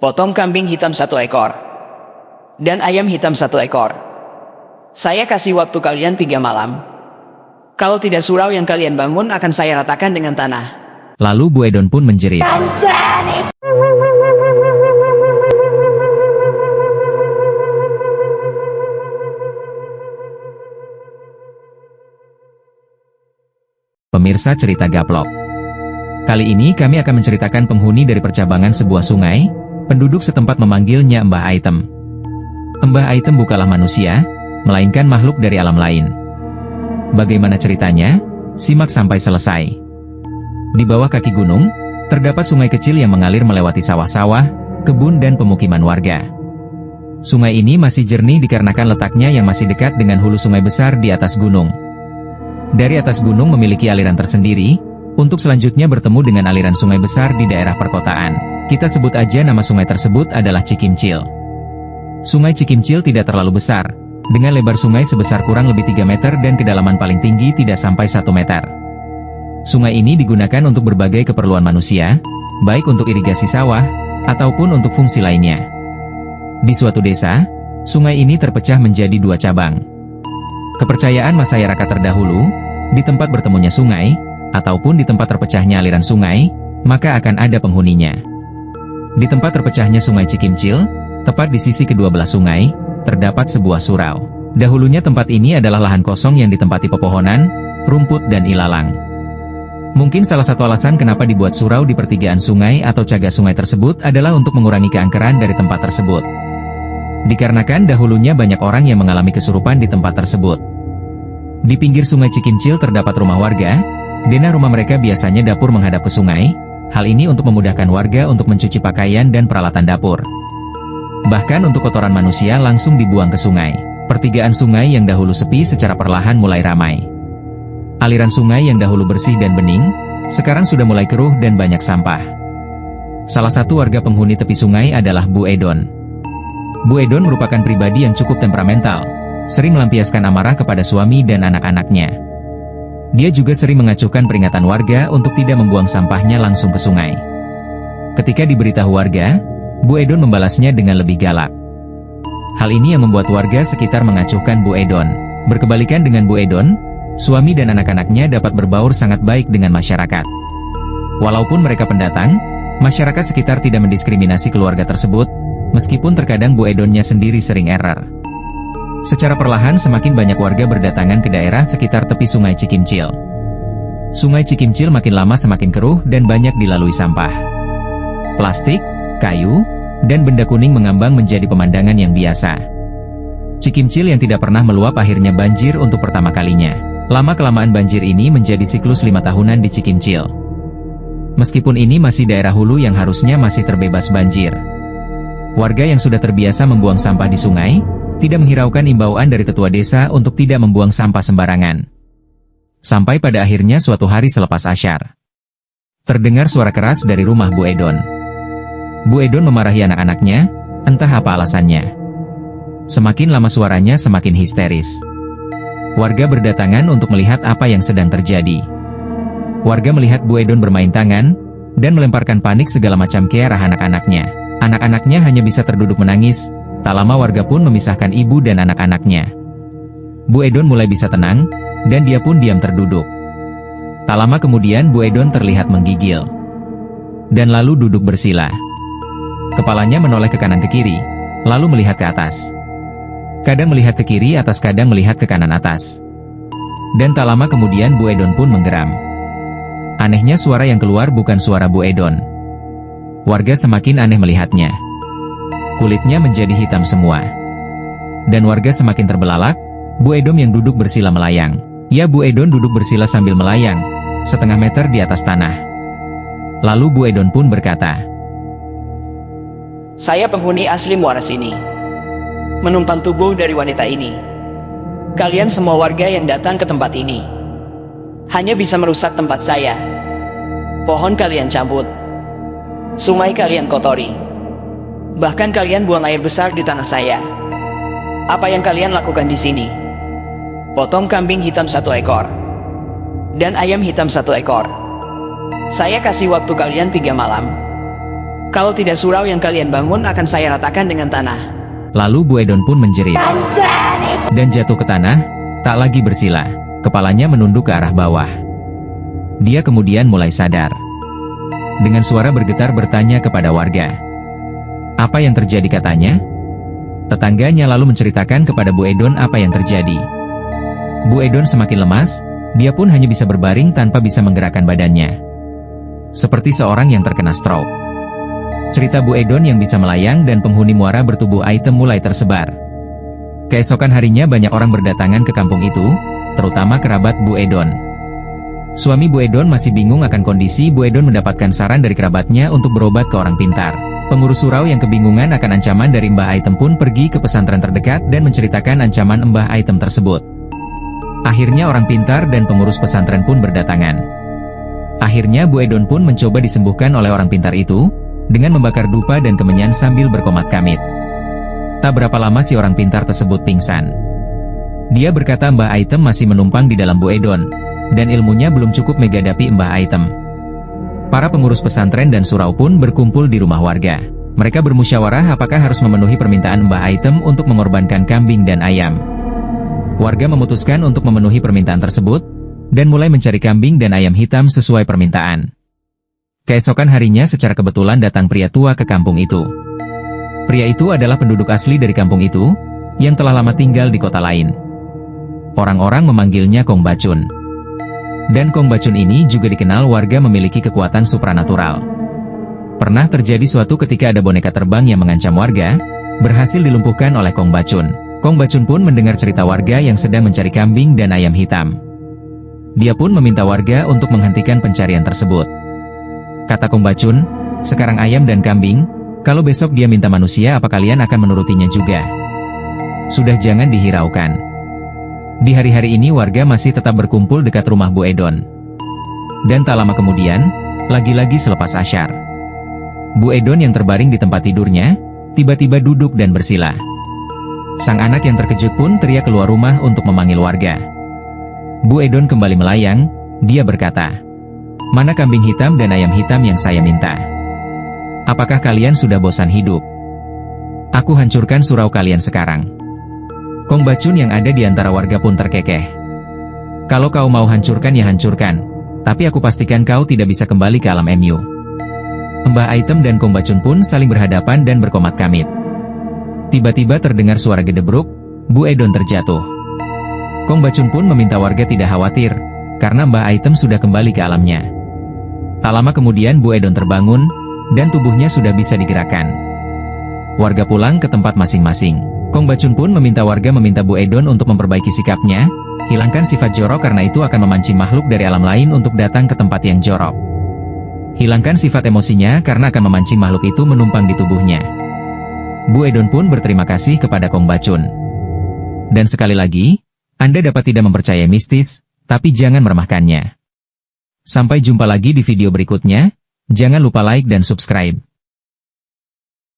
Potong kambing hitam 1 ekor. Dan ayam hitam 1 ekor. Saya kasih waktu kalian 3 malam. Kalau tidak surau yang kalian bangun akan saya ratakan dengan tanah. Lalu Bu Edon pun menjerit. Pemirsa cerita Gaplok. Kali ini kami akan menceritakan penghuni dari percabangan sebuah sungai. Penduduk setempat memanggilnya Mbah Aitem. Mbah Aitem bukanlah manusia, melainkan makhluk dari alam lain. Bagaimana ceritanya? Simak sampai selesai. Di bawah kaki gunung, terdapat sungai kecil yang mengalir melewati sawah-sawah, kebun dan pemukiman warga. Sungai ini masih jernih dikarenakan letaknya yang masih dekat dengan hulu sungai besar di atas gunung. Dari atas gunung memiliki aliran tersendiri, untuk selanjutnya bertemu dengan aliran sungai besar di daerah perkotaan. Kita sebut aja nama sungai tersebut adalah Cikimcil. Sungai Cikimcil tidak terlalu besar, dengan lebar sungai sebesar kurang lebih 3 meter dan kedalaman paling tinggi tidak sampai 1 meter. Sungai ini digunakan untuk berbagai keperluan manusia, baik untuk irigasi sawah, ataupun untuk fungsi lainnya. Di suatu desa, sungai ini terpecah menjadi 2 cabang. Kepercayaan masyarakat terdahulu, di tempat bertemunya sungai, ataupun di tempat terpecahnya aliran sungai, maka akan ada penghuninya. Di tempat terpecahnya sungai Cikimcil, tepat di sisi kedua belah sungai, terdapat sebuah surau. Dahulunya tempat ini adalah lahan kosong yang ditempati pepohonan, rumput dan ilalang. Mungkin salah satu alasan kenapa dibuat surau di pertigaan sungai atau cagar sungai tersebut adalah untuk mengurangi keangkeran dari tempat tersebut. Dikarenakan dahulunya banyak orang yang mengalami kesurupan di tempat tersebut. Di pinggir sungai Cikimcil terdapat rumah warga, denah rumah mereka biasanya dapur menghadap ke sungai. Hal ini untuk memudahkan warga untuk mencuci pakaian dan peralatan dapur. Bahkan untuk kotoran manusia langsung dibuang ke sungai. Pertigaan sungai yang dahulu sepi secara perlahan mulai ramai. Aliran sungai yang dahulu bersih dan bening, sekarang sudah mulai keruh dan banyak sampah. Salah satu warga penghuni tepi sungai adalah Bu Edon. Bu Edon merupakan pribadi yang cukup temperamental, sering melampiaskan amarah kepada suami dan anak-anaknya. Dia juga sering mengacuhkan peringatan warga untuk tidak membuang sampahnya langsung ke sungai. Ketika diberitahu warga, Bu Edon membalasnya dengan lebih galak. Hal ini yang membuat warga sekitar mengacuhkan Bu Edon. Berkebalikan dengan Bu Edon, suami dan anak-anaknya dapat berbaur sangat baik dengan masyarakat. Walaupun mereka pendatang, masyarakat sekitar tidak mendiskriminasi keluarga tersebut, meskipun terkadang Bu Edonnya sendiri sering error. Secara perlahan semakin banyak warga berdatangan ke daerah sekitar tepi sungai Cikimcil. Sungai Cikimcil makin lama semakin keruh dan banyak dilalui sampah. Plastik, kayu, dan benda kuning mengambang menjadi pemandangan yang biasa. Cikimcil yang tidak pernah meluap akhirnya banjir untuk pertama kalinya. Lama-kelamaan banjir ini menjadi siklus 5 tahunan di Cikimcil. Meskipun ini masih daerah hulu yang harusnya masih terbebas banjir. Warga yang sudah terbiasa membuang sampah di sungai, tidak menghiraukan imbauan dari tetua desa untuk tidak membuang sampah sembarangan. Sampai pada akhirnya suatu hari selepas asyar, terdengar suara keras dari rumah Bu Edon. Bu Edon memarahi anak-anaknya, entah apa alasannya. Semakin lama suaranya semakin histeris. Warga berdatangan untuk melihat apa yang sedang terjadi. Warga melihat Bu Edon bermain tangan, dan melemparkan panik segala macam ke arah anak-anaknya. Anak-anaknya hanya bisa terduduk menangis. Tak lama warga pun memisahkan ibu dan anak-anaknya. Bu Edon mulai bisa tenang, dan dia pun diam terduduk. Tak lama kemudian Bu Edon terlihat menggigil. Dan lalu duduk bersila. Kepalanya menoleh ke kanan ke kiri, lalu melihat ke atas. Kadang melihat ke kiri atas, kadang melihat ke kanan atas. Dan tak lama kemudian Bu Edon pun menggeram. Anehnya suara yang keluar bukan suara Bu Edon. Warga semakin aneh melihatnya. Kulitnya menjadi hitam semua. Dan warga semakin terbelalak. Bu Edon yang duduk bersila melayang. Ya, Bu Edon duduk bersila sambil melayang, setengah meter di atas tanah. Lalu Bu Edon pun berkata, Saya penghuni asli Muara Sini. Menumpang tubuh dari wanita ini. Kalian semua warga yang datang ke tempat ini hanya bisa merusak tempat saya. Pohon kalian cabut. Sungai kalian kotori. Bahkan kalian buang air besar di tanah saya. Apa yang kalian lakukan di sini? Potong kambing hitam 1 ekor. Dan ayam hitam 1 ekor. Saya kasih waktu kalian 3 malam. Kalau tidak surau yang kalian bangun akan saya ratakan dengan tanah. Lalu Bu Edon pun menjerit. Dan jatuh ke tanah, tak lagi bersila. Kepalanya menunduk ke arah bawah. Dia kemudian mulai sadar. Dengan suara bergetar bertanya kepada warga. Apa yang terjadi katanya? Tetangganya lalu menceritakan kepada Bu Edon apa yang terjadi. Bu Edon semakin lemas, dia pun hanya bisa berbaring tanpa bisa menggerakkan badannya. Seperti seorang yang terkena stroke. Cerita Bu Edon yang bisa melayang dan penghuni muara bertubuh item mulai tersebar. Keesokan harinya banyak orang berdatangan ke kampung itu, terutama kerabat Bu Edon. Suami Bu Edon masih bingung akan kondisi Bu Edon mendapatkan saran dari kerabatnya untuk berobat ke orang pintar. Pengurus surau yang kebingungan akan ancaman dari Mbah Item pun pergi ke pesantren terdekat dan menceritakan ancaman Mbah Item tersebut. Akhirnya orang pintar dan pengurus pesantren pun berdatangan. Akhirnya Bu Edon pun mencoba disembuhkan oleh orang pintar itu, dengan membakar dupa dan kemenyan sambil berkomat kamit. Tak berapa lama si orang pintar tersebut pingsan. Dia berkata Mbah Item masih menumpang di dalam Bu Edon, dan ilmunya belum cukup menghadapi Mbah Item. Para pengurus pesantren dan surau pun berkumpul di rumah warga. Mereka bermusyawarah apakah harus memenuhi permintaan Mbah Item untuk mengorbankan kambing dan ayam. Warga memutuskan untuk memenuhi permintaan tersebut, dan mulai mencari kambing dan ayam hitam sesuai permintaan. Keesokan harinya secara kebetulan datang pria tua ke kampung itu. Pria itu adalah penduduk asli dari kampung itu, yang telah lama tinggal di kota lain. Orang-orang memanggilnya Kong Bacun. Dan Kong Bacun ini juga dikenal warga memiliki kekuatan supranatural. Pernah terjadi suatu ketika ada boneka terbang yang mengancam warga, berhasil dilumpuhkan oleh Kong Bacun. Kong Bacun pun mendengar cerita warga yang sedang mencari kambing dan ayam hitam. Dia pun meminta warga untuk menghentikan pencarian tersebut. Kata Kong Bacun, sekarang ayam dan kambing, kalau besok dia minta manusia apa kalian akan menurutinya juga? Sudah jangan dihiraukan. Di hari-hari ini warga masih tetap berkumpul dekat rumah Bu Edon. Dan tak lama kemudian, lagi-lagi selepas asyar, Bu Edon yang terbaring di tempat tidurnya, tiba-tiba duduk dan bersila. Sang anak yang terkejut pun teriak keluar rumah untuk memanggil warga. Bu Edon kembali melayang, dia berkata, "Mana kambing hitam dan ayam hitam yang saya minta? Apakah kalian sudah bosan hidup? Aku hancurkan surau kalian sekarang." Kong Bacun yang ada di antara warga pun terkekeh. "Kalau kau mau hancurkan ya hancurkan, tapi aku pastikan kau tidak bisa kembali ke alam MU." Mbah Item dan Kong Bacun pun saling berhadapan dan berkomat kamit. Tiba-tiba terdengar suara gedebruk, Bu Edon terjatuh. Kong Bacun pun meminta warga tidak khawatir, karena Mbah Item sudah kembali ke alamnya. Tak lama kemudian Bu Edon terbangun, dan tubuhnya sudah bisa digerakkan. Warga pulang ke tempat masing-masing. Kong Bacun pun meminta warga meminta Bu Edon untuk memperbaiki sikapnya, hilangkan sifat jorok karena itu akan memancing makhluk dari alam lain untuk datang ke tempat yang jorok. Hilangkan sifat emosinya karena akan memancing makhluk itu menumpang di tubuhnya. Bu Edon pun berterima kasih kepada Kong Bacun. Dan sekali lagi, Anda dapat tidak mempercayai mistis, tapi jangan meremehkannya. Sampai jumpa lagi di video berikutnya, jangan lupa like dan subscribe.